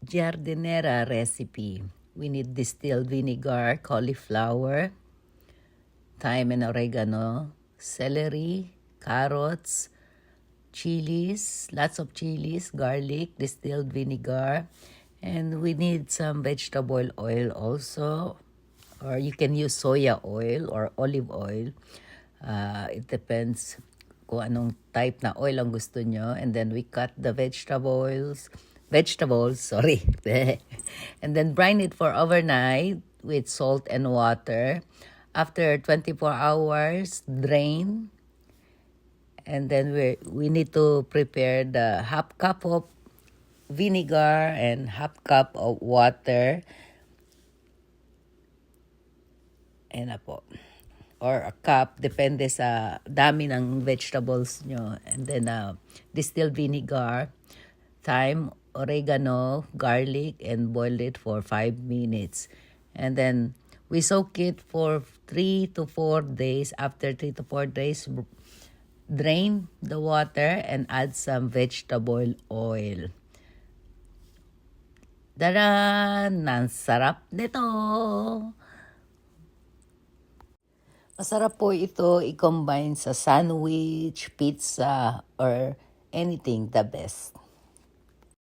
Giardinera recipe. We need distilled vinegar, cauliflower, thyme and oregano, celery, carrots, chilies, lots of chilies, garlic, distilled vinegar, and we need some vegetable oil also, or you can use soya oil or olive oil. It depends kung anong type na oil ang gusto nyo. And then we cut the vegetables, sorry. And then brine it for overnight with salt and water. After 24 hours, drain. And then we need to prepare the half cup of vinegar and half cup of water. Ayan na po. Or a cup, depende sa dami ng vegetables nyo. And then distilled vinegar, thyme, oregano, garlic, and boil it for 5 minutes. And then we soak it for 3 to 4 days. After 3 to 4 days, drain the water and add some vegetable oil. Daran! Ang sarap nito! Masarap po ito i-combine sa sandwich, pizza, or anything, the best.